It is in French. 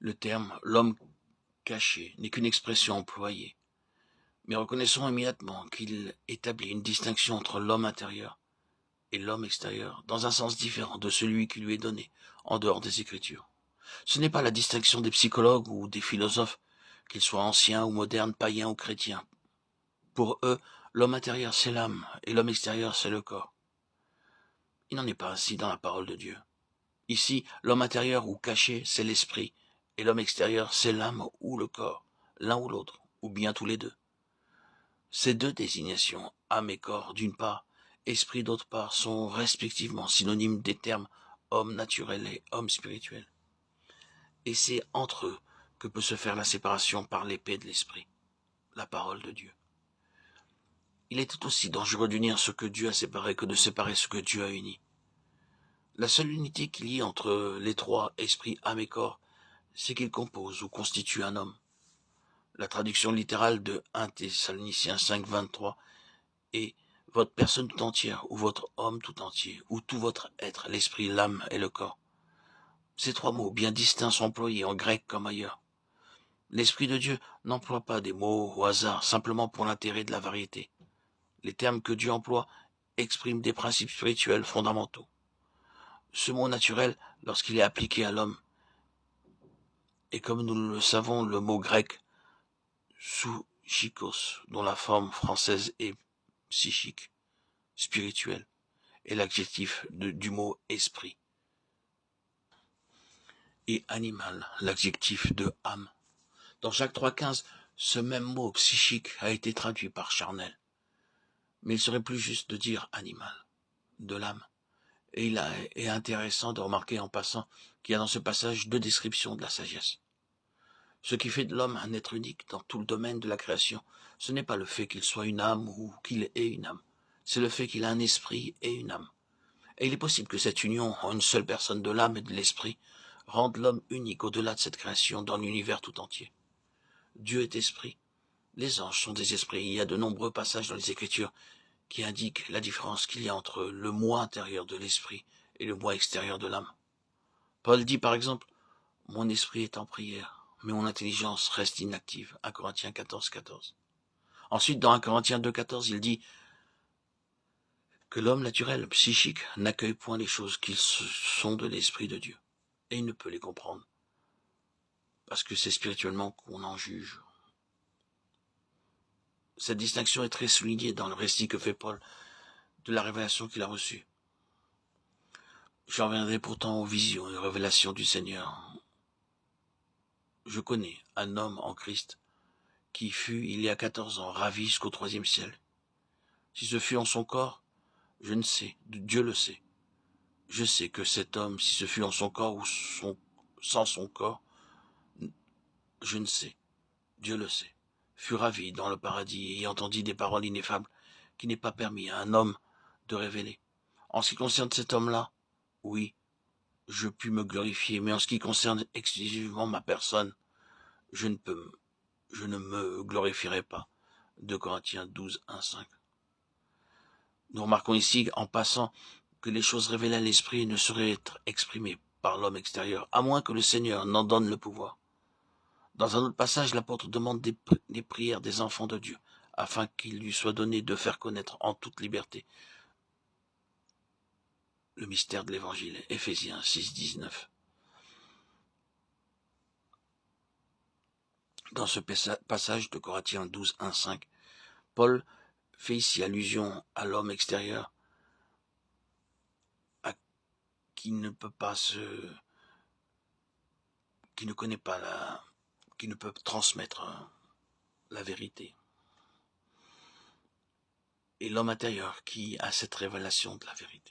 Le terme « l'homme caché » n'est qu'une expression employée, mais reconnaissons immédiatement qu'il établit une distinction entre l'homme intérieur et l'homme extérieur, dans un sens différent de celui qui lui est donné en dehors des Écritures. Ce n'est pas la distinction des psychologues ou des philosophes, qu'ils soient anciens ou modernes, païens ou chrétiens. Pour eux, l'homme intérieur c'est l'âme et l'homme extérieur c'est le corps. Il n'en est pas ainsi dans la parole de Dieu. Ici, l'homme intérieur ou caché c'est l'esprit et l'homme extérieur c'est l'âme ou le corps, l'un ou l'autre, ou bien tous les deux. Ces deux désignations, âme et corps d'une part, esprit d'autre part, sont respectivement synonymes des termes homme naturel et homme spirituel. Et c'est entre eux que peut se faire la séparation par l'épée de l'esprit, la parole de Dieu. Il est tout aussi dangereux d'unir ce que Dieu a séparé que de séparer ce que Dieu a uni. La seule unité qu'il y ait entre les trois, esprit, âme et corps, c'est qu'ils composent ou constituent un homme. La traduction littérale de 1 Thessaloniciens 5, 23 est « votre personne tout entière » ou « votre homme tout entier » ou « tout votre être, l'esprit, l'âme et le corps ». Ces trois mots bien distincts sont employés en grec comme ailleurs. L'Esprit de Dieu n'emploie pas des mots au hasard, simplement pour l'intérêt de la variété. Les termes que Dieu emploie expriment des principes spirituels fondamentaux. Ce mot naturel, lorsqu'il est appliqué à l'homme, est comme nous le savons le mot grec psychos, dont la forme française est psychique, spirituel, et l'adjectif du mot esprit, et animal, l'adjectif de âme. Dans Jacques 3,15, ce même mot psychique a été traduit par charnel. Mais il serait plus juste de dire animal, de l'âme. Et il est intéressant de remarquer en passant qu'il y a dans ce passage deux descriptions de la sagesse. Ce qui fait de l'homme un être unique dans tout le domaine de la création, ce n'est pas le fait qu'il soit une âme ou qu'il ait une âme, c'est le fait qu'il a un esprit et une âme. Et il est possible que cette union en une seule personne de l'âme et de l'esprit rende l'homme unique au-delà de cette création dans l'univers tout entier. Dieu est esprit. Les anges sont des esprits. Il y a de nombreux passages dans les Écritures qui indiquent la différence qu'il y a entre le moi intérieur de l'esprit et le moi extérieur de l'âme. Paul dit par exemple « Mon esprit est en prière, mais mon intelligence reste inactive » 1 Corinthiens 14, 14. Ensuite, dans 1 Corinthiens 2, 14, il dit que l'homme naturel, psychique, n'accueille point les choses qui sont de l'Esprit de Dieu. Et il ne peut les comprendre. Parce que c'est spirituellement qu'on en juge. Cette distinction est très soulignée dans le récit que fait Paul de la révélation qu'il a reçue. J'en reviendrai pourtant aux visions et aux révélations du Seigneur. Je connais un homme en Christ qui fut, il y a 14 ans, ravi jusqu'au 3e ciel. Si ce fut en son corps, je ne sais, Dieu le sait. Je sais que cet homme, si ce fut en son corps ou sans son corps, je ne sais, Dieu le sait, fut ravi dans le paradis et entendit des paroles ineffables qui n'est pas permis à un homme de révéler. En ce qui concerne cet homme-là, oui, je puis me glorifier, mais en ce qui concerne exclusivement ma personne, je ne me glorifierai pas. 2 Corinthiens 12, 1, 5. Nous remarquons ici, en passant, que les choses révélées à l'esprit ne sauraient être exprimées par l'homme extérieur, à moins que le Seigneur n'en donne le pouvoir. Dans un autre passage, l'apôtre demande des prières des enfants de Dieu, afin qu'il lui soit donné de faire connaître en toute liberté le mystère de l'Évangile. Éphésiens 6, 19. Dans ce passage de Corinthiens 12, 1, 5, Paul fait ici allusion à l'homme extérieur, qui ne connaît pas qui ne peut transmettre la vérité. Et l'homme intérieur qui a cette révélation de la vérité.